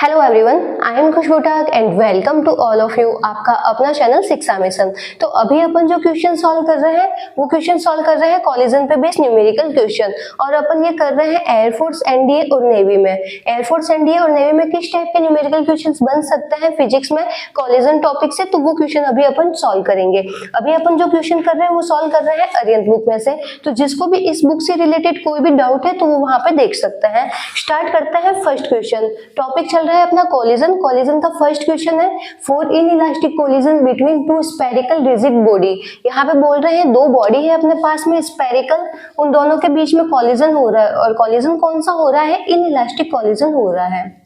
Hello everyone, I am Khushboo Tak and welcome to all of you. आपका अपना channel शिक्षा mission. तो अभी अपन जो क्वेश्चन सॉल्व कर रहे हैं वो क्वेश्चन सॉल्व कर रहे हैं कॉलिजन पे बेस्ड न्यूमेरिकल क्वेश्चन, और अपन ये कर रहे हैं एयरफोर्स, एनडीए और नेवी में। एयरफोर्स, एनडीए और नेवी में किस टाइप के न्यूमेरिकल क्वेश्चन बन सकते हैं फिजिक्स में कॉलिजन टॉपिक से, तो वो क्वेश्चन अभी अपन सॉल्व करेंगे। अभी अपन जो क्वेश्चन कर रहे हैं वो सॉल्व कर रहे हैं अरिहंत बुक में से, तो जिसको भी इस बुक से रिलेटेड कोई भी डाउट है तो वो वहां पे देख सकते हैं। स्टार्ट करते हैं फर्स्ट क्वेश्चन। टॉपिक चल रहा है अपना कॉलिजन। कॉलिजन का फर्स्ट क्वेश्चन है, for inelastic collision between two spherical rigid body. यहाँ पे बोल रहे हैं दो बॉडी है अपने पास में स्फेरिकल, उन दोनों के बीच में कॉलिजन हो रहा है, और कॉलिजन कौन सा हो रहा है? इनइलास्टिक कॉलिजन हो रहा है।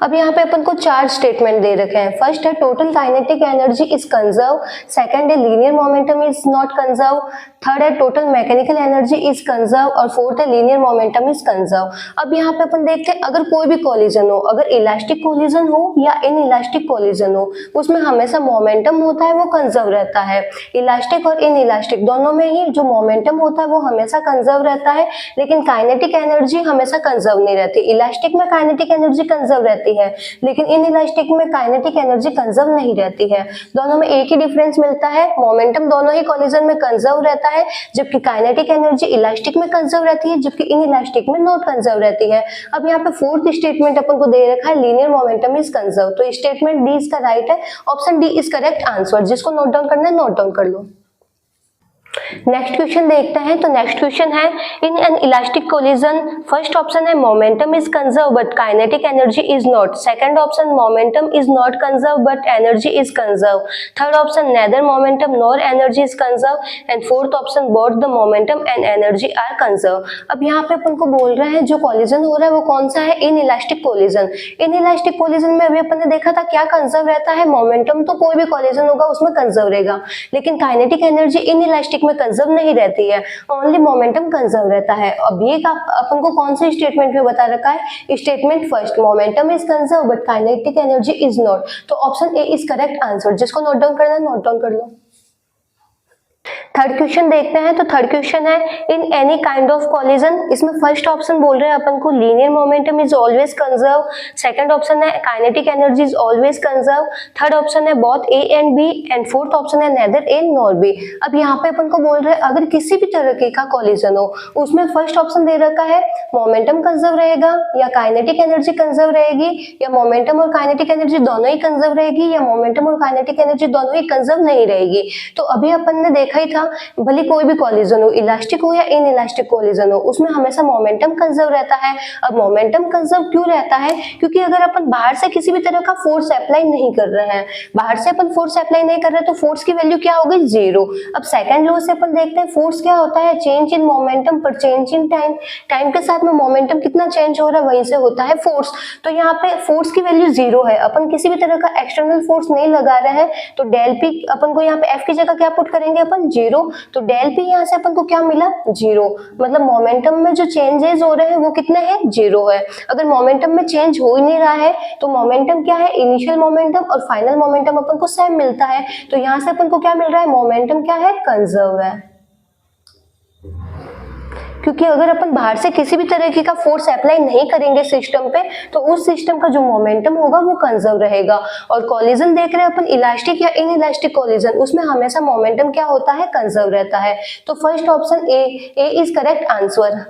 अब यहाँ पे अपन को चार स्टेटमेंट दे रखे हैं। फर्स्ट है total kinetic energy is conserve, second है linear momentum is not conserve, third है total mechanical energy is conserve, और फोर्थ है लीनियर मोमेंटम इज कंजर्व। अब यहाँ पे अपन देखते हैं अगर कोई भी कॉलिजन हो, अगर इलास्टिक कॉलिजन हो या इनइलास्टिक कॉलिजन हो, उसमें हमेशा मोमेंटम होता है वो कंजर्व रहता है। इलास्टिक और इनइलास्टिक दोनों में ही जो मोमेंटम होता है वो हमेशा कंजर्व रहता है, लेकिन काइनेटिक एनर्जी हमेशा कंजर्व नहीं रहती। इलास्टिक में काइनेटिक एनर्जी कंजर्व रहती है, लेकिन इनइलास्टिक में काइनेटिक एनर्जी कंजर्व नहीं रहती है। दोनों में एक ही डिफरेंस मिलता है, मोमेंटम दोनों ही कॉलिजन में कंजर्व रहता है, जबकि काइनेटिक एनर्जी इलास्टिक में कंजर्व रहती है, जबकि इनइलास्टिक में नॉट कंजर्व रहती है। अब यहाँ पे फोर्थ स्टेटमेंट अपन को दे रखा है लीनियर मोमेंटम इज कंजर्व, तो स्टेटमेंट डी इसका राइट है, option D is correct answer. जिसको नोट डाउन करना है नोट डाउन कर लो। नेक्स्ट क्वेश्चन देखते हैं। तो नेक्स्ट क्वेश्चन है in an elastic collision, first option है momentum is conserve but kinetic energy is not, second option momentum is not conserve but energy is conserve, third option neither momentum nor energy is conserve, and fourth option both the momentum and energy are conserve. अब यहाँ पे अपन को बोल रहे हैं जो collision हो रहा है वो कौन सा है? In elastic collision. In elastic collision में अभी अपन ने देखा था क्या कंजर्व रहता है? मोमेंटम तो कोई भी कोलिजन होगा उसमें कंजर्व रहेगा, लेकिन काइनेटिक एनर्जी इन इलास्टिक में कंजर्व नहीं रहती है, ओनली मोमेंटम कंजर्व रहता है। अब ये अपन को कौन से स्टेटमेंट में बता रखा है? Statement first, momentum is conserve but kinetic energy is not, तो option A is correct answer. जिसको नोट डाउन करना है नोट डाउन कर लो। थर्ड क्वेश्चन देखते हैं। तो थर्ड क्वेश्चन है in any kind of collision, इसमें फर्स्ट ऑप्शन बोल रहे हैं अपन को linear momentum is always conserve, second option है kinetic energy is always conserve, third option है both A and B, and fourth option है नेदर ए नॉर बी। अब यहाँ पे अपन को बोल रहे हैं अगर किसी भी तरह का कॉलिजन हो उसमें फर्स्ट ऑप्शन दे रखा है मोमेंटम कंजर्व रहेगा या काइनेटिक एनर्जी कंजर्व रहेगी, या मोमेंटम और काइनेटिक एनर्जी दोनों ही कंजर्व रहेगी, या मोमेंटम और काइनेटिक एनर्जी दोनों ही कंजर्व नहीं रहेगी। तो अभी अपन ने देखा ही था भले कोई भी कॉलिजन हो, इलास्टिक हो या इन इलास्टिक कॉलिजन हो, उसमें हमेशा मोमेंटम कंजर्व रहता है। अब मोमेंटम कंजर्व क्यों रहता है? क्योंकि अगर अपन बाहर से किसी भी तरह का फोर्स अप्लाई नहीं कर रहे हैं, बाहर से अपन फोर्स अप्लाई नहीं कर रहे तो फोर्स की वैल्यू क्या हो गई? जीरो। अब सेकंड लॉ से अपन देखते हैं फोर्स क्या होता है? चेंज इन मोमेंटम पर चेंज इन टाइम। टाइम के साथ में मोमेंटम कितना चेंज हो रहा है वहीं से होता है फोर्स। तो यहाँ पे फोर्स की वैल्यू जीरो है, अपन किसी भी तरह का एक्सटर्नल फोर्स नहीं लगा रहे हैं, तो डेल पी अपन को यहाँ पे एफ की जगह क्या पुट करेंगे अपन? जीरो। तो डेल पी यहाँ से अपन को क्या मिला? जीरो। मतलब मोमेंटम में जो चेंजेस हो रहे हैं वो कितने हैं? जीरो है। अगर मोमेंटम में चेंज हो ही नहीं रहा है तो मोमेंटम क्या है? इनिशियल मोमेंटम और फाइनल मोमेंटम अपन को सेम मिलता है, तो यहाँ से अपन को क्या मिल रहा है? मोमेंटम क्या है? कंजर्व है। क्योंकि अगर अपन बाहर से किसी भी तरीके का फोर्स अप्लाई नहीं करेंगे सिस्टम पे तो उस सिस्टम का जो मोमेंटम होगा वो कंजर्व रहेगा। और कॉलिजन देख रहे हैं अपन इलास्टिक या इन इलास्टिक कॉलिजन, उसमें हमेशा मोमेंटम क्या होता है? कंजर्व रहता है। तो first option A is correct answer.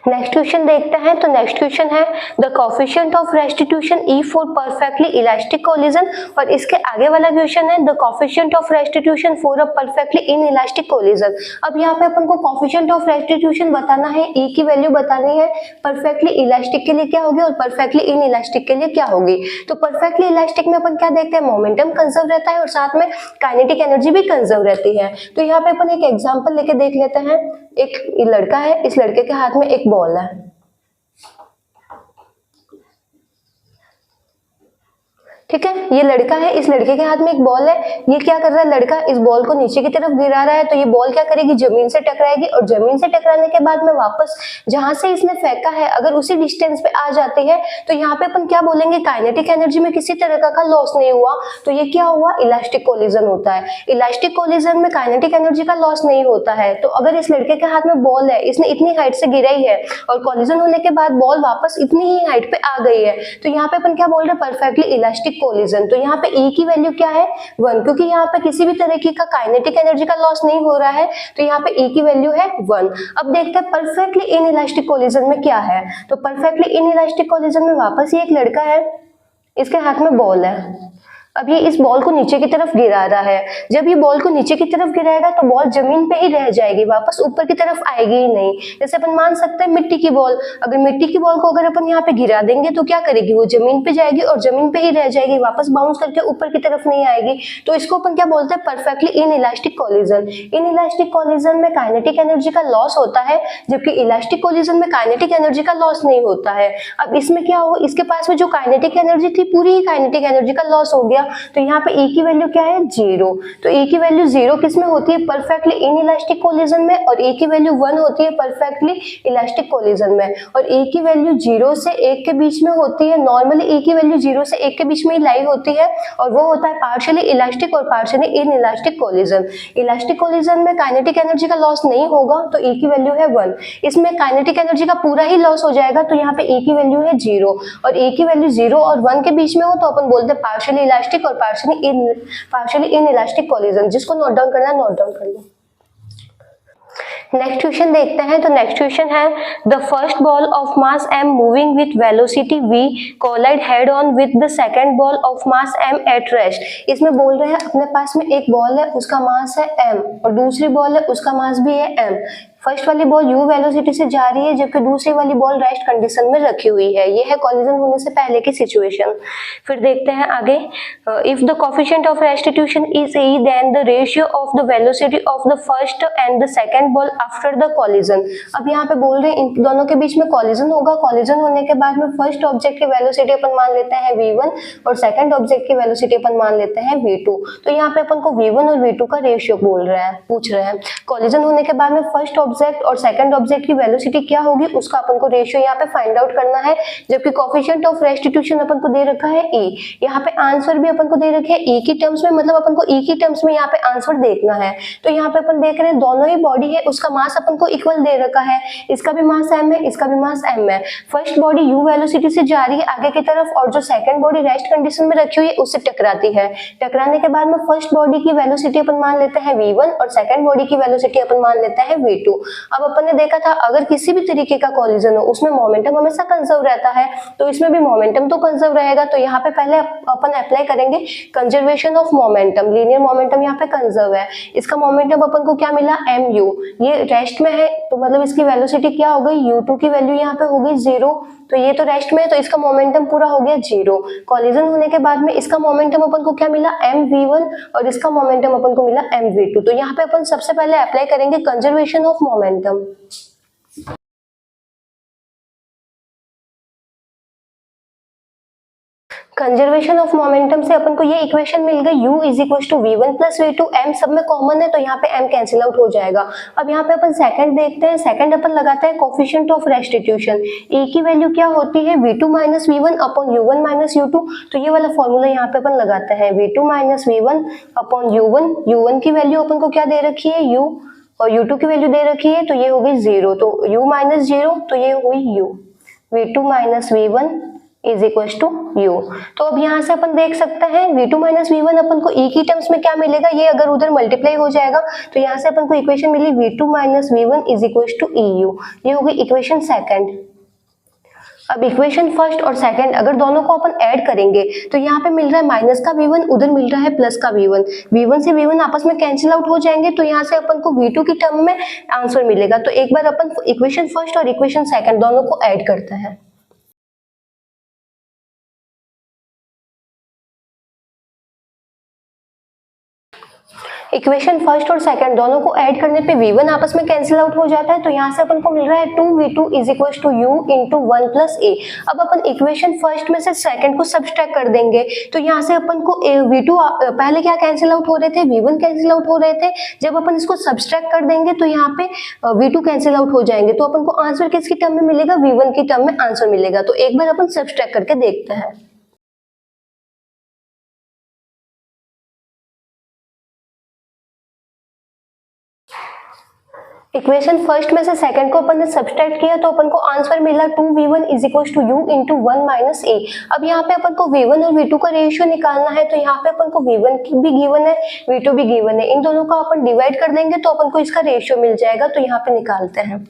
Next question देखते हैं। तो नेक्स्ट क्वेश्चन है the coefficient of restitution E for perfectly elastic collision, और इसके आगे वाला क्वेश्चन है the coefficient of restitution for a perfectly in elastic collision. अब यहाँ पे अपन को कोफिशिएंट ऑफ रेस्टिट्यूशन बताना है, ई की वैल्यू बतानी है, परफेक्टली इलास्टिक के लिए क्या होगी और परफेक्टली इन इलास्टिक के लिए क्या होगी। तो परफेक्टली इलास्टिक में अपन क्या देखते हैं? मोमेंटम कंजर्व रहता है और साथ में काइनेटिक एनर्जी भी कंजर्व रहती है। तो यहाँ पे अपन एक एग्जाम्पल लेके देख लेते हैं। एक लड़का है, इस लड़के के हाथ में एक बॉल है, ठीक है, ये लड़का है, इस लड़के के हाथ में एक बॉल है, ये क्या कर रहा है लड़का, इस बॉल को नीचे की तरफ गिरा रहा है, तो ये बॉल क्या करेगी, जमीन से टकराएगी और जमीन से टकराने के बाद में वापस जहां से इसने फेंका है अगर उसी डिस्टेंस पे आ जाती है तो यहाँ पे अपन क्या बोलेंगे, काइनेटिक एनर्जी में किसी तरह का लॉस नहीं हुआ, तो ये क्या हुआ, इलास्टिक कोलिजन होता है। इलास्टिक कोलिजन में काइनेटिक एनर्जी का लॉस नहीं होता है। तो अगर इस लड़के के हाथ में बॉल है, इसने इतनी हाइट से गिराई है और कोलिजन होने के बाद बॉल वापस इतनी ही हाइट पे आ गई है, तो यहाँ पे अपन क्या बोल रहे हैं, परफेक्टली इलास्टिक कोलिजन। तो यहाँ पे E की वैल्यू क्या है, 1, क्योंकि यहाँ पे किसी भी तरह की का काइनेटिक एनर्जी का लॉस नहीं हो रहा है, तो यहाँ पे E की वैल्यू है 1। अब देखते हैं परफेक्टली इन इलास्टिक कोलिजन में क्या है। तो परफेक्टली इन इलास्टिक कोलिजन में वापस ये एक लड़का है, इसके हाथ में बॉल है, अब ये इस बॉल को नीचे की तरफ गिरा रहा है। जब ये बॉल को नीचे की तरफ गिराएगा तो बॉल जमीन पे ही रह जाएगी, वापस ऊपर की तरफ आएगी ही नहीं। जैसे अपन मान सकते हैं मिट्टी की बॉल, अगर मिट्टी की बॉल को अगर अपन यहाँ पे गिरा देंगे तो क्या करेगी, वो जमीन पे जाएगी और जमीन पे ही रह जाएगी, वापस बाउंस करके ऊपर की तरफ नहीं आएगी। तो इसको अपन क्या बोलते हैं, perfectly in elastic collision. In elastic collision में काइनेटिक एनर्जी का लॉस होता है, जबकि इलास्टिक कोलिजन में काइनेटिक एनर्जी का लॉस नहीं होता है। अब इसमें क्या हो, इसके पास में जो काइनेटिक एनर्जी थी पूरी ही काइनेटिक एनर्जी का लॉस हो गया, तो यहाँ पे E की वैल्यू क्या है, 0। तो E की वैल्यू 0 किस में होती है, परफेक्टली इन इलास्टिक कोलिजन में, और E की वैल्यू 1 होती है परफेक्टली इलास्टिक कोलिजन में। और E की वैल्यू 0 से 1 के बीच में होती है, नॉर्मली E की वैल्यू 0 से 1 के बीच में ही लाई होती है, और वो होता है पार्शियली इलास्टिक और partially in elastic collision. Elastic collision में काइनेटिक एनर्जी का लॉस नहीं होगा, तो E की वैल्यू है 1। इसमें काइनेटिक एनर्जी का पूरा ही लॉस हो जाएगा, तो यहाँ पे E की वैल्यू है 0, और E की वैल्यू 0 और 1 के बीच में हो तो अपन बोलते हैं पार्शियली इलास्टिक और पार्शियली इन इलास्टिक कोलिजन। जिसको नोट डाउन करना है नोट डाउन कर लो। नेक्स्ट क्वेश्चन देखते हैं। तो नेक्स्ट क्वेश्चन है, the first ball of mass m moving with velocity v collide head on with the second ball of mass m at rest. इसमें बोल रहे हैं अपने पास में एक बॉल है, उसका मास है m, और दूसरी बॉल है उसका मास भी है m। फर्स्ट वाली बॉल u वेलोसिटी से जा रही है, जबकि दूसरी वाली बॉल रेस्ट कंडीशन में रखी हुई है। ये है कॉलिजन होने से पहले की सिचुएशन। फिर देखते हैं आगे, if the coefficient of restitution is e then the ratio of the velocity of the first and the second ball after the collision. अब यहाँ पे बोल रहे हैं इन दोनों के बीच में कॉलिजन होगा, कॉलिजन होने के बाद में फर्स्ट ऑब्जेक्ट की वेलोसिटी अपन मान लेते हैं v1 और सेकंड ऑब्जेक्ट की वेलोसिटी अपन मान लेते हैं v2। तो यहाँ पे अपन को v1 और v2 का रेशियो बोल रहा है, पूछ रहे हैं। कॉलिजन होने के बाद में फर्स्ट ऑब्जेक्ट और सेकंड ऑब्जेक्ट की वेलोसिटी क्या होगी, उसका अपन को रेशियो यहाँ पे फाइंड आउट करना है, जबकि कोफिशिएंट ऑफ रेस्टिट्यूशन अपन को दे रखा है e। यहाँ पे आंसर भी अपन को दे रखे है e की टर्म्स में, मतलब अपन को e की टर्म्स में यहाँ पे आंसर देखना है। तो यहाँ पे अपन देख रहे हैं दोनों ही बॉडी है, उसका मास अपन को इक्वल दे रखा है, इसका भी मास m है, इसका भी मास m है। फर्स्ट बॉडी u वेलोसिटी से जा रही है आगे की तरफ, और जो सेकंड बॉडी रेस्ट कंडीशन में रखी हुई है उससे टकराती है। टकराने के बाद में फर्स्ट बॉडी की वेलोसिटी अपन मान लेते हैं v1 और सेकंड बॉडी की वेलोसिटी अपन मान लेते हैं v2। अब अपन ने देखा था अगर किसी भी तरीके का कॉलिजन हो उसमें मोमेंटम हमेशा कंजर्व रहता है, तो इसमें भी मोमेंटम तो कंजर्व रहेगा। तो यहाँ पे पहले अपन अप्लाई करेंगे conservation of momentum, linear momentum यहाँ पे कंजर्व है। इसका मोमेंटम अपन को क्या मिला, mu, ये रेस्ट में है तो मतलब इसकी वेलोसिटी क्या हो गई, u2 की वैल्यू यहाँ पे हो गई 0, तो ये तो रेस्ट में है तो इसका मोमेंटम पूरा हो गया 0। कॉलिजन होने के बाद में इसका मोमेंटम अपन को क्या मिला, mv1, और इसका मोमेंटम अपन को मिला mv2। तो यहाँ पे अपन सबसे पहले अप्लाई करेंगे conservation of momentum. Conservation of momentum से अपन को ये इक्वेशन मिल गई, u is equal to v1 plus v2, m सब में कॉमन है तो यहाँ पे m कैंसिल आउट हो जाएगा। अब यहाँ पे अपन सेकंड देखते हैं, सेकंड अपन लगाते हैं कोफिशिएंट ऑफ रेस्टिट्यूशन। e की वैल्यू क्या होती है, v2 minus v1 upon u1 minus u2। तो ये वाला फॉर्मूला यहाँ पे अपन लगाते हैं, v2 minus v1 upon u1। u1 की वैल्यू अपन को क्या दे रखी है, u, और u2 की वैल्यू दे रखी है तो ये हो गई 0, तो u माइनस 0 तो ये हो गई u, v2 minus v1 is equal to u। तो अब यहाँ से अपन देख सकते हैं v2 माइनस v1 अपन को e की टर्म्स में क्या मिलेगा, ये अगर उधर मल्टीप्लाई हो जाएगा तो यहाँ से अपन को इक्वेशन मिली v2 minus v1 is equal to eu। ये हो गई इक्वेशन सेकंड। अब इक्वेशन फर्स्ट और सेकंड अगर दोनों को अपन ऐड करेंगे तो यहाँ पे मिल रहा है माइनस का v1, उधर मिल रहा है प्लस का v1, v1 से v1 आपस में कैंसिल आउट हो जाएंगे, तो यहाँ से अपन को v2 की टर्म में आंसर मिलेगा। तो एक बार अपन इक्वेशन फर्स्ट और इक्वेशन सेकंड दोनों को ऐड करते हैं। इक्वेशन फर्स्ट और सेकंड दोनों को ऐड करने पे v1 आपस में कैंसिल आउट हो जाता है, तो यहाँ से अपन को मिल रहा है 2v2 is equal to u into 1 plus a। अब अपन इक्वेशन फर्स्ट में से सेकंड को सब्सट्रैक्ट कर देंगे, तो यहाँ से अपन को v2 पहले क्या कैंसिल आउट हो रहे थे, v1 कैंसिल आउट हो रहे थे। जब अपन इसको सब्सट्रैक्ट कर देंगे तो यहाँ पे v2 कैंसिल आउट हो जाएंगे, तो अपन को आंसर किसकी टर्म में मिलेगा, v1 की टर्म में आंसर मिलेगा। तो एक बार अपन सब्सट्रैक्ट करके देखते हैं। इक्वेशन फर्स्ट में से सेकंड को अपन ने सब्सट्रैक्ट किया, तो अपन को आंसर मिला 2v1 is equal to u into 1 minus a। अब यहाँ पे अपन को v1 और v2 का रेशियो निकालना है, तो यहाँ पे अपन को v1 भी गिवन है, v2 भी गिवन है। इन दोनों का अपन डिवाइड कर देंगे तो अपन को इसका रेशियो मिल जाएगा। तो यहाँ पे निकालते हैं।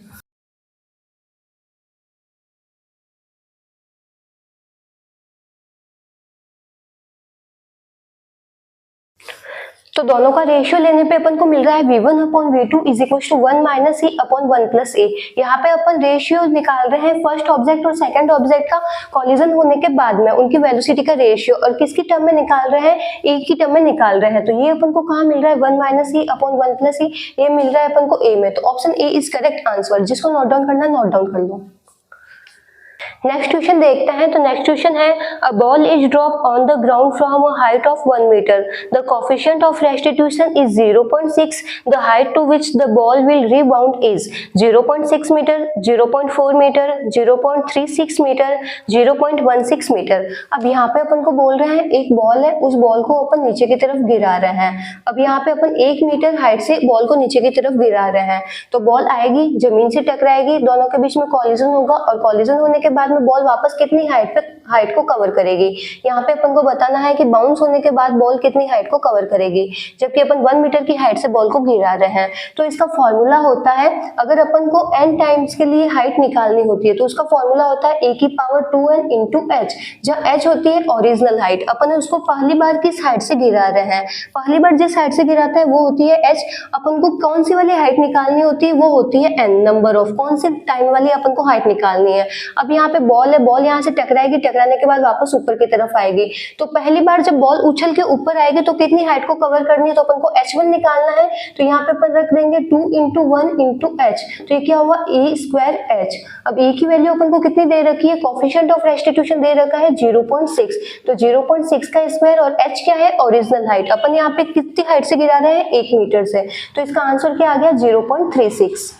तो दोनों का रेशियो लेने पे अपन को मिल रहा है v1 upon v2 is equal to 1 minus e upon 1 plus a। यहाँ पे अपन रेशियो निकाल रहे हैं फर्स्ट ऑब्जेक्ट और सेकंड ऑब्जेक्ट का कॉलिजन होने के बाद में उनकी वेलोसिटी का रेशियो, और किसकी टर्म में निकाल रहे हैं, a की टर्म में निकाल रहे हैं। तो ये अपन को कहाँ मिल रहा है, 1 minus e upon 1 plus e, ये मिल रहा है अपन को a में। तो option A is correct answer. जिसको नोट डाउन करना है नोट डाउन कर लो। नेक्स्ट क्वेश्चन देखते हैं। तो नेक्स्ट क्वेश्चन है a ball is drop on the ground from a height of 1 metre. The coefficient of restitution is 0.6। The height to which the ball will rebound is 0.6 metre, 0.4 metre, 0.36 metre, 0.16 metre. अब यहाँ पे अपन को बोल रहे हैं एक ball है, उस बॉल को अपन नीचे की तरफ गिरा रहे हैं। अब यहाँ पे अपन 1 मीटर हाइट से बॉल को नीचे की तरफ गिरा रहे हैं, तो बॉल आएगी जमीन से टकराएगी, दोनों के बीच में कॉलिजन होगा, और कॉलिजन होने के बाद में बॉल वापस कितनी हाइट को कवर करेगी। यहाँ पे अपन को बताना है कि बाउंस होने के बाद बॉल कितनी हाइट को कवर करेगी, जबकि अपन 1 मीटर की हाइट से बॉल को गिरा रहे हैं। तो इसका फॉर्मूला होता है, अगर अपन को n टाइम्स के लिए हाइट निकालनी होती है तो उसका फॉर्मूला होता है a की पावर 2n इंटू h, जहाँ h होती है ओरिजिनल हाइट। अपन उसको पहली बार किस हाइट से गिरा रहे हैं, पहली बार जिस हाइट से गिराता है वो होती है h। अपन को कौन सी वाली हाइट निकालनी होती है, वो होती है n, नंबर ऑफ कौन से टाइम वाली अपन को हाइट निकालनी है। अब यहाँ पे बॉल है, बॉल यहाँ से टकराएगी, टकराने के बाद वापस ऊपर की तरफ आएगी। तो पहली बार जब बॉल उछल के ऊपर आएगी तो कितनी हाइट को कवर करनी है, तो अपन को h1 निकालना है। तो यहाँ पे अपन रख देंगे 2 इंटू 1 इंटू h, तो ये क्या हुआ a स्क्वायर h। अब a की वैल्यू अपन को कितनी दे रखी है, कोफिशिएंट ऑफ रेस्टिट्यूशन दे रखा है 0.6, तो 0.6 का स्क्वायर, और h क्या है, ओरिजिनल हाइट। अपन यहाँ पे कितनी हाइट से गिरा रहे हैं, 1 मीटर से, तो इसका आंसर क्या आ गया, 0.36।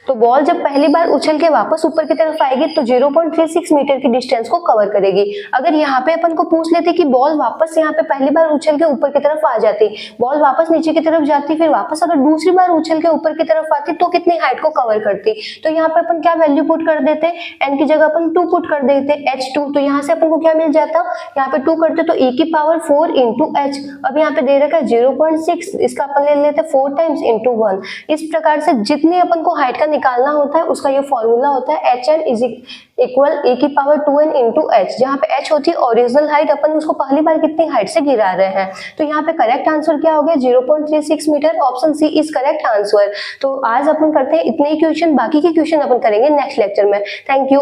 तो बॉल जब पहली बार उछल के वापस ऊपर की तरफ आएगी तो 0.36 मीटर की डिस्टेंस को कवर करेगी। अगर यहाँ पे अपन को पूछ लेते कि बॉल वापस यहाँ पे पहली बार उछल के ऊपर की तरफ आ जाती, बॉल वापस नीचे की तरफ जाती, फिर वापस अगर दूसरी बार उछल के ऊपर की तरफ आती तो कितनी हाइट को कवर करती। तो यहाँ पे अपन क्या वैल्यू पुट कर देते, n की जगह अपन 2 पुट कर देते, h2। तो यहाँ से अपन को क्या मिल जाता, यहाँ पे 2 करते तो e की पावर 4 इंटू h। अब यहाँ पे दे रखा है 0.6, इसका अपन ले लेते 4 टाइम्स इंटू 1। इस प्रकार से जितनी अपन को हाइट का निकालना होता है उसका ये फॉर्मूला होता है hn इज इक्वल a की पावर 2n इंटू h, जहाँ पे h होती है ओरिजिनल हाइट, अपन उसको पहली बार कितनी हाइट से गिरा रहे हैं। तो यहाँ पे करेक्ट आंसर क्या हो गया, 0.36 metre. Option C is correct answer. तो आज अपन करते हैं इतने ही क्वेश्चन, बाकी के क्वेश्चन अपन करेंगे नेक्स्ट लेक्चर में। Thank you.